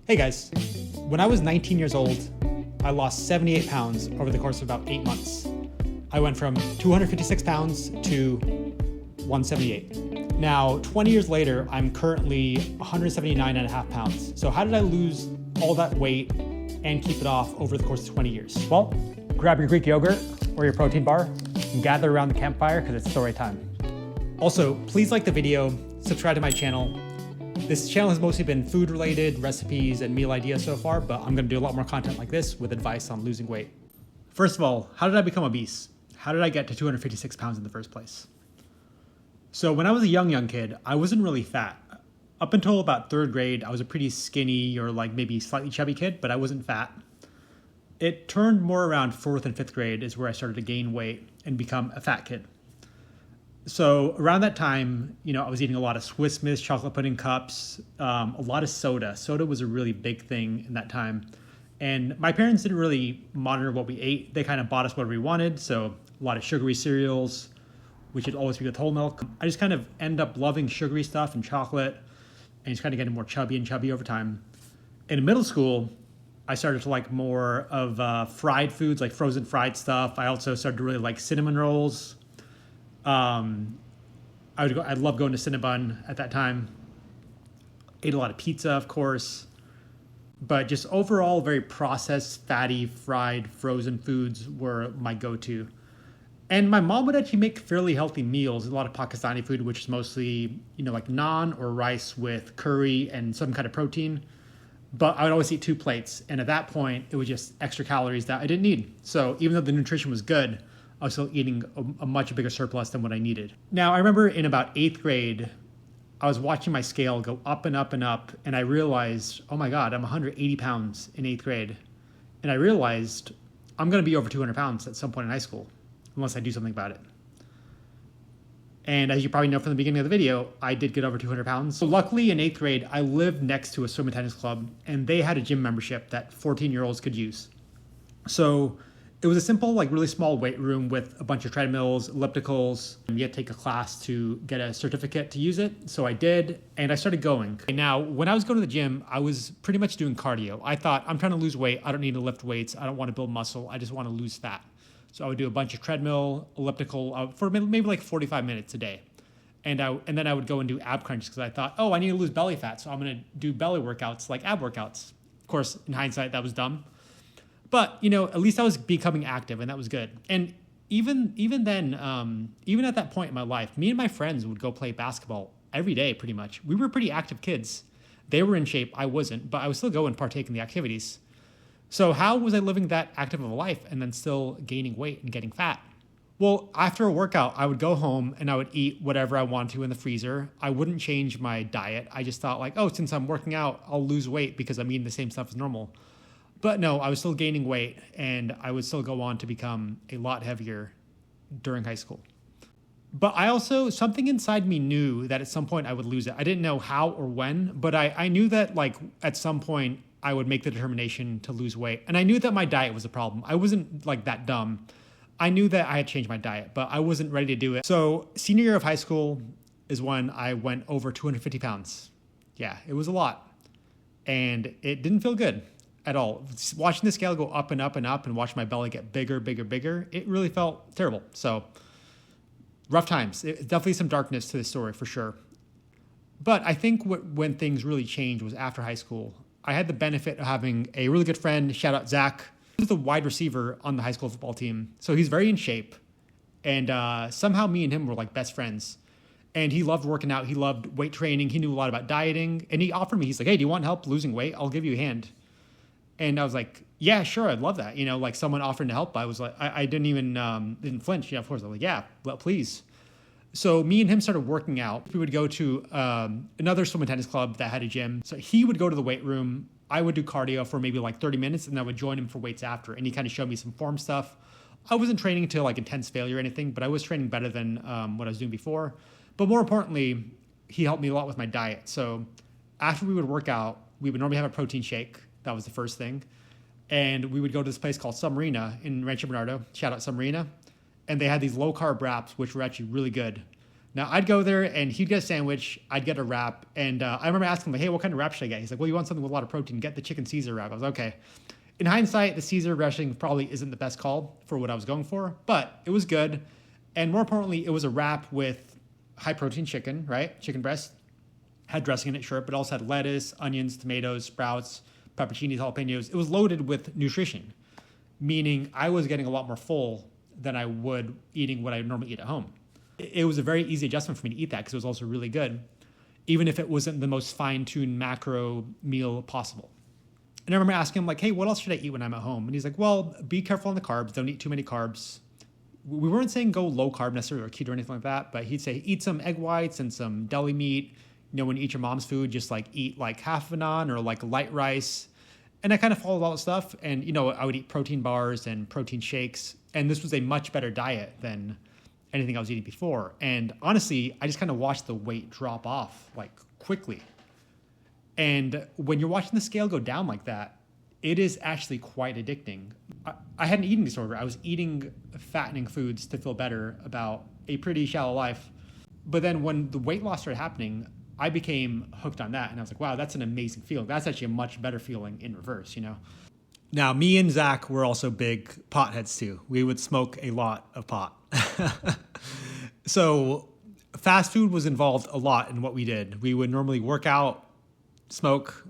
Hey guys, when I was 19 years old, I lost 78 pounds over the course of about 8 months. I went from 256 pounds to 178. Now, 20 years later, I'm currently 179 and a half pounds. So how did I lose all that weight and keep it off over the course of 20 years? Well, grab your Greek yogurt or your protein bar and gather around the campfire because it's story time. Also, please like the video, subscribe to my channel. This channel has mostly been food related, recipes, and meal ideas so far, but I'm gonna do a lot more content like this with advice on losing weight. First of all, how did I become obese? How did I get to 256 pounds in the first place? So when I was a young kid, I wasn't really fat. Up until about third grade, I was a pretty skinny or like maybe slightly chubby kid, but I wasn't fat. It turned more around fourth and fifth grade is where I started to gain weight and become a fat kid. So around that time, I was eating a lot of Swiss Miss chocolate pudding cups, a lot of soda. Soda was a really big thing in that time. And my parents didn't really monitor what we ate. They kind of bought us whatever we wanted. So a lot of sugary cereals, which would always be with whole milk. I just kind of end up loving sugary stuff and chocolate and just kind of getting more chubby and chubby over time. In middle school, I started to like more of fried foods, like frozen fried stuff. I also started to really like cinnamon rolls. I love going to Cinnabon at that time. Ate a lot of pizza, of course, but just overall very processed, fatty, fried, frozen foods were my go-to. And my mom would actually make fairly healthy meals, a lot of Pakistani food, which is mostly, like naan or rice with curry and some kind of protein. But I would always eat 2 plates. And at that point, it was just extra calories that I didn't need. So even though the nutrition was good, I was still eating a much bigger surplus than what I needed. Now, I remember in about 8th grade, I was watching my scale go up and up and up, and I realized, oh my God, I'm 180 pounds in 8th grade. And I realized I'm gonna be over 200 pounds at some point in high school, unless I do something about it. And as you probably know from the beginning of the video, I did get over 200 pounds. So luckily in 8th grade, I lived next to a swim and tennis club, and they had a gym membership that 14-year-olds could use. So it was a simple, really small weight room with a bunch of treadmills, ellipticals. You had to take a class to get a certificate to use it. So I did, and I started going. And now, when I was going to the gym, I was pretty much doing cardio. I thought, I'm trying to lose weight. I don't need to lift weights. I don't want to build muscle. I just want to lose fat. So I would do a bunch of treadmill, elliptical for maybe like 45 minutes a day. And then I would go and do ab crunches because I thought, I need to lose belly fat. So I'm going to do belly workouts like ab workouts. Of course, in hindsight, that was dumb. But, at least I was becoming active, and that was good. And even then, even at that point in my life, me and my friends would go play basketball every day, pretty much. We were pretty active kids. They were in shape. I wasn't, but I would still go and partake in the activities. So how was I living that active of a life and then still gaining weight and getting fat? Well, after a workout, I would go home and I would eat whatever I wanted to in the freezer. I wouldn't change my diet. I just thought since I'm working out, I'll lose weight because I'm eating the same stuff as normal. But no, I was still gaining weight, and I would still go on to become a lot heavier during high school. But I also, something inside me knew that at some point I would lose it. I didn't know how or when, but I knew that at some point I would make the determination to lose weight. And I knew that my diet was a problem. I wasn't that dumb. I knew that I had changed my diet, but I wasn't ready to do it. So senior year of high school is when I went over 250 pounds. Yeah, it was a lot. And it didn't feel good at all. Watching the scale go up and up and up and watch my belly get bigger, it really felt terrible. So rough times. Definitely some darkness to this story for sure. But I think when things really changed was after high school. I had the benefit of having a really good friend, shout out Zach. He was the wide receiver on the high school football team. So he's very in shape. And somehow me and him were best friends. And he loved working out. He loved weight training. He knew a lot about dieting. And he offered me, he's like, hey, do you want help losing weight? I'll give you a hand. And I was like, yeah, sure, I'd love that. Someone offering to help. I was like, I didn't even didn't flinch. Yeah, of course. I was like, yeah, well, please. So me and him started working out. We would go to another swim and tennis club that had a gym. So he would go to the weight room. I would do cardio for maybe 30 minutes, and I would join him for weights after. And he kind of showed me some form stuff. I wasn't training to intense failure or anything, but I was training better than what I was doing before. But more importantly, he helped me a lot with my diet. So after we would work out, we would normally have a protein shake. That was the first thing. And we would go to this place called Submarina in Rancho Bernardo. Shout out Submarina. And they had these low-carb wraps, which were actually really good. Now, I'd go there and he'd get a sandwich, I'd get a wrap. And I remember asking him, like, hey, what kind of wrap should I get? He's like, well, you want something with a lot of protein, get the chicken Caesar wrap. I was like, okay. In hindsight, the Caesar dressing probably isn't the best call for what I was going for, but it was good. And more importantly, it was a wrap with high protein chicken, right? Chicken breast. Had dressing in it, sure, but also had lettuce, onions, tomatoes, sprouts, pepperoncinis, jalapenos. It was loaded with nutrition, meaning I was getting a lot more full than I would eating what I normally eat at home. It was a very easy adjustment for me to eat that because it was also really good, even if it wasn't the most fine-tuned macro meal possible. And I remember asking him, like, hey, what else should I eat when I'm at home? And he's like, well, be careful on the carbs. Don't eat too many carbs. We weren't saying go low carb necessarily or keto or anything like that, but he'd say eat some egg whites and some deli meat. You know, when you eat your mom's food, just like eat like half of a naan or like light rice. And I kind of followed all that stuff. And, you know, I would eat protein bars and protein shakes. And this was a much better diet than anything I was eating before. And honestly, I just kind of watched the weight drop off like quickly. And when you're watching the scale go down like that, it is actually quite addicting. I had an eating disorder. I was eating fattening foods to feel better about a pretty shallow life. But then when the weight loss started happening, I became hooked on that. And I was like, wow, that's an amazing feeling. That's actually a much better feeling in reverse, you know? Now, me and Zach were also big potheads too. We would smoke a lot of pot. So fast food was involved a lot in what we did. We would normally work out, smoke,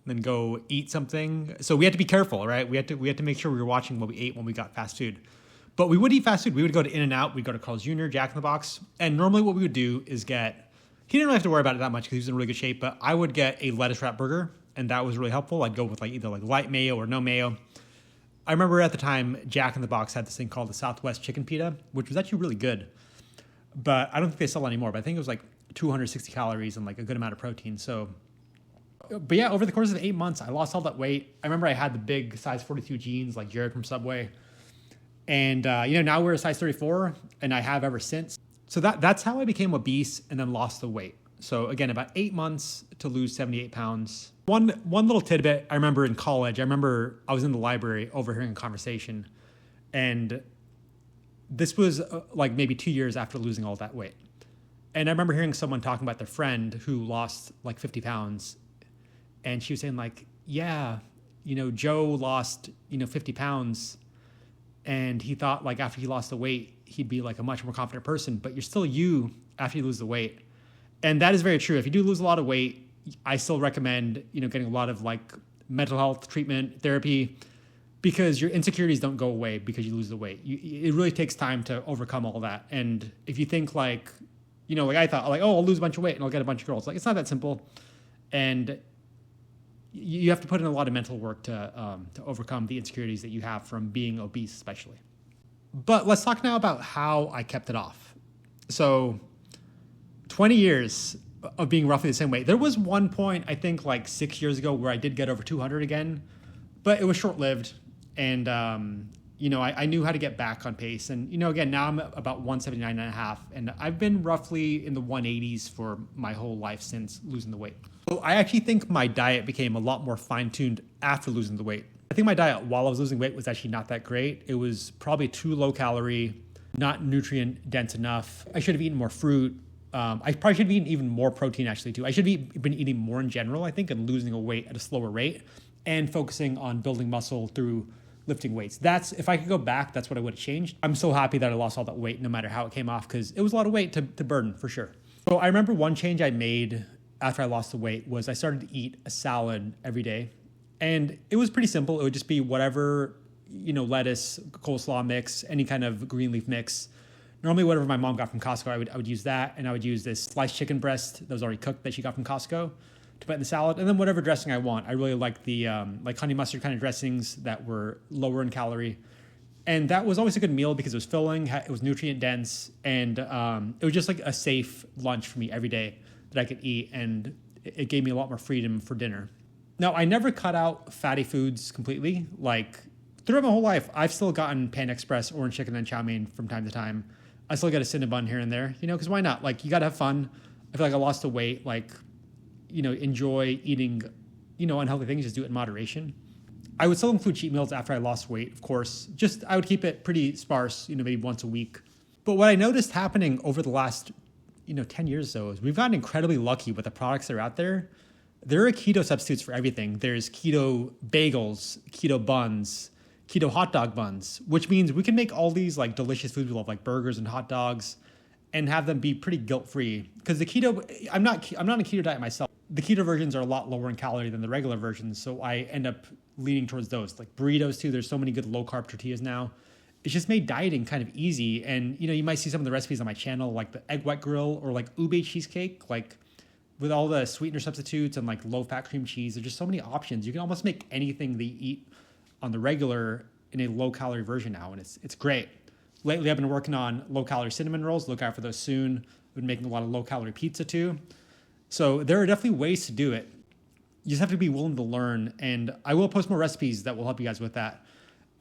then go eat something. So we had to be careful, right? We had to make sure we were watching what we ate when we got fast food. But we would eat fast food. We would go to In-N-Out. We'd go to Carl's Jr., Jack in the Box. And normally what we would do is he didn't really have to worry about it that much because he was in really good shape, but I would get a lettuce wrap burger, and that was really helpful. I'd go with like either like light mayo or no mayo. I remember at the time, Jack in the Box had this thing called the Southwest Chicken Pita, which was actually really good. But I don't think they sell it anymore, but I think it was like 260 calories and like a good amount of protein. So, but yeah, over the course of 8 months, I lost all that weight. I remember I had the big size 42 jeans like Jared from Subway. And, now we're a size 34, and I have ever since. So that's how I became obese and then lost the weight. So again, about 8 months to lose 78 pounds. One little tidbit I remember in college, I was in the library overhearing a conversation, and this was like maybe 2 years after losing all that weight. And I remember hearing someone talking about their friend who lost like 50 pounds. And she was saying like, yeah, Joe lost, 50 pounds. And he thought like after he lost the weight, he'd be like a much more confident person, but you're still you after you lose the weight. And that is very true. If you do lose a lot of weight, I still recommend, getting a lot of like mental health treatment, therapy, because your insecurities don't go away because you lose the weight. It really takes time to overcome all that. And if you think like, like I thought like, oh, I'll lose a bunch of weight and I'll get a bunch of girls. Like it's not that simple. And you have to put in a lot of mental work to overcome the insecurities that you have from being obese, especially. But let's talk now about how I kept it off. So 20 years of being roughly the same weight. There was one point, I think like 6 years ago, where I did get over 200 again, but it was short-lived. And, I knew how to get back on pace. And, again, now I'm about 179 and a half. And I've been roughly in the 180s for my whole life since losing the weight. So I actually think my diet became a lot more fine-tuned after losing the weight. I think my diet while I was losing weight was actually not that great. It was probably too low calorie, not nutrient dense enough. I should have eaten more fruit. I probably should have eaten even more protein actually too. I should have been eating more in general, I think, and losing a weight at a slower rate and focusing on building muscle through lifting weights. If I could go back, that's what I would have changed. I'm so happy that I lost all that weight no matter how it came off because it was a lot of weight to burden for sure. So I remember one change I made after I lost the weight was I started to eat a salad every day. And it was pretty simple. It would just be whatever, lettuce, coleslaw mix, any kind of green leaf mix. Normally, whatever my mom got from Costco, I would use that. And I would use this sliced chicken breast that was already cooked that she got from Costco to put in the salad. And then whatever dressing I want. I really like the like honey mustard kind of dressings that were lower in calorie. And that was always a good meal because it was filling, it was nutrient dense, and it was just like a safe lunch for me every day that I could eat. And it gave me a lot more freedom for dinner. Now, I never cut out fatty foods completely. Like throughout my whole life, I've still gotten Panda Express, orange chicken, and chow mein from time to time. I still get a Cinnabon here and there, because why not? Like, you got to have fun. I feel like I lost the weight, like, enjoy eating, unhealthy things, just do it in moderation. I would still include cheat meals after I lost weight, of course. I would keep it pretty sparse, maybe once a week. But what I noticed happening over the last 10 years or so is we've gotten incredibly lucky with the products that are out there. There are keto substitutes for everything. There's keto bagels, keto buns, keto hot dog buns, which means we can make all these like delicious foods we love, like burgers and hot dogs, and have them be pretty guilt-free. Because the keto, I'm not on a keto diet myself. The keto versions are a lot lower in calorie than the regular versions, so I end up leaning towards those. Like burritos too, there's so many good low-carb tortillas now. It's just made dieting kind of easy. And you might see some of the recipes on my channel, like the egg white grill or like ube cheesecake, like with all the sweetener substitutes and like low-fat cream cheese. There's just so many options. You can almost make anything they eat on the regular in a low-calorie version now, and it's great. Lately, I've been working on low-calorie cinnamon rolls. Look out for those soon. I've been making a lot of low-calorie pizza too. So there are definitely ways to do it. You just have to be willing to learn, and I will post more recipes that will help you guys with that.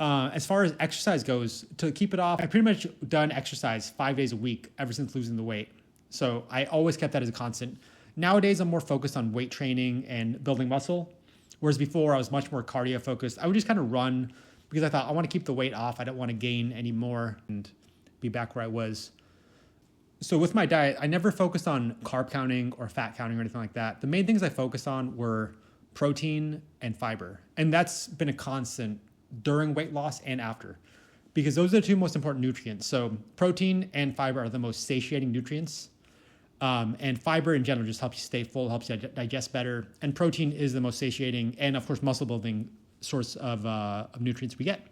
As far as exercise goes, to keep it off, I've pretty much done exercise 5 days a week ever since losing the weight. So I always kept that as a constant. Nowadays, I'm more focused on weight training and building muscle, whereas before I was much more cardio focused. I would just kind of run because I thought I want to keep the weight off. I don't want to gain any more and be back where I was. So with my diet, I never focused on carb counting or fat counting or anything like that. The main things I focused on were protein and fiber. And that's been a constant during weight loss and after, because those are the two most important nutrients. So protein and fiber are the most satiating nutrients. And fiber in general just helps you stay full, helps you digest better. And protein is the most satiating and, of course, muscle building source of nutrients we get.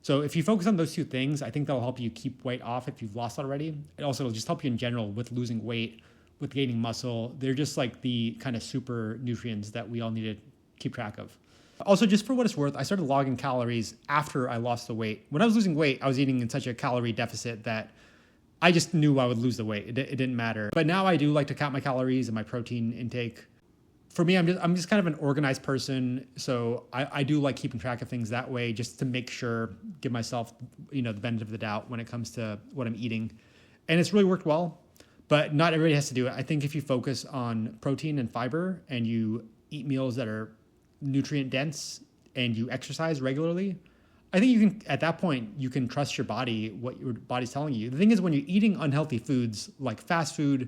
So if you focus on those two things, I think that'll help you keep weight off if you've lost already. It also will just help you in general with losing weight, with gaining muscle. They're just like the kind of super nutrients that we all need to keep track of. Also, just for what it's worth, I started logging calories after I lost the weight. When I was losing weight, I was eating in such a calorie deficit that I just knew I would lose the weight. It didn't matter. But now I do like to count my calories and my protein intake. For me, I'm just kind of an organized person, so I do like keeping track of things that way, just to make sure, give myself the benefit of the doubt when it comes to what I'm eating, and it's really worked well. But not everybody has to do it. I think if you focus on protein and fiber and you eat meals that are nutrient dense and you exercise regularly, I think you can, at that point, you can trust your body, what your body's telling you. The thing is, when you're eating unhealthy foods like fast food,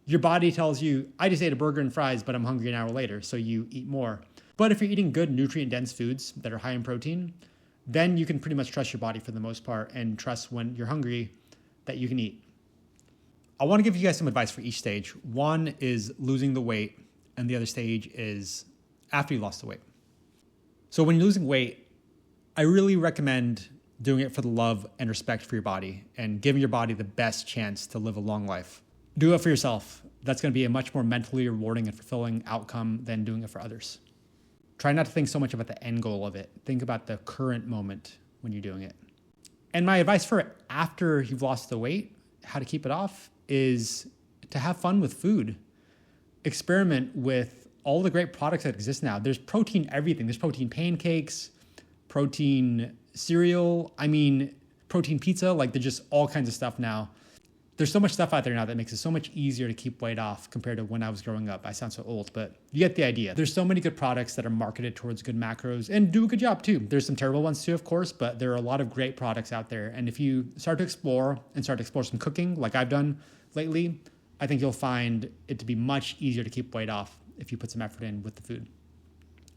your body tells you, I just ate a burger and fries, but I'm hungry an hour later, so you eat more. But if you're eating good nutrient-dense foods that are high in protein, then you can pretty much trust your body for the most part and trust when you're hungry that you can eat. I want to give you guys some advice for each stage. One is losing the weight, and the other stage is after you lost the weight. So when you're losing weight, I really recommend doing it for the love and respect for your body and giving your body the best chance to live a long life. Do it for yourself. That's going to be a much more mentally rewarding and fulfilling outcome than doing it for others. Try not to think so much about the end goal of it. Think about the current moment when you're doing it. And my advice for after you've lost the weight, how to keep it off, is to have fun with food. Experiment with all the great products that exist now. There's protein everything. There's protein pancakes, protein cereal, protein pizza. Like, there's just all kinds of stuff now. There's so much stuff out there now that makes it so much easier to keep weight off compared to when I was growing up. I sound so old, but you get the idea. There's so many good products that are marketed towards good macros and do a good job too. There's some terrible ones too, of course, but there are a lot of great products out there. And if you start to explore some cooking like I've done lately, I think you'll find it to be much easier to keep weight off if you put some effort in with the food.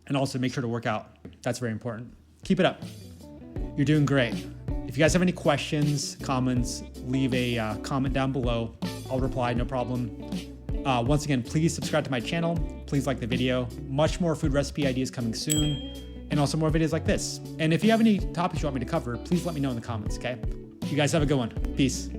And also make sure to work out. That's very important. Keep it up. You're doing great. If you guys have any questions, comments, leave a comment down below. I'll reply, no problem. Once again, please subscribe to my channel. Please like the video. Much more food recipe ideas coming soon, and also more videos like this. And if you have any topics you want me to cover, please let me know in the comments, okay? You guys have a good one. Peace.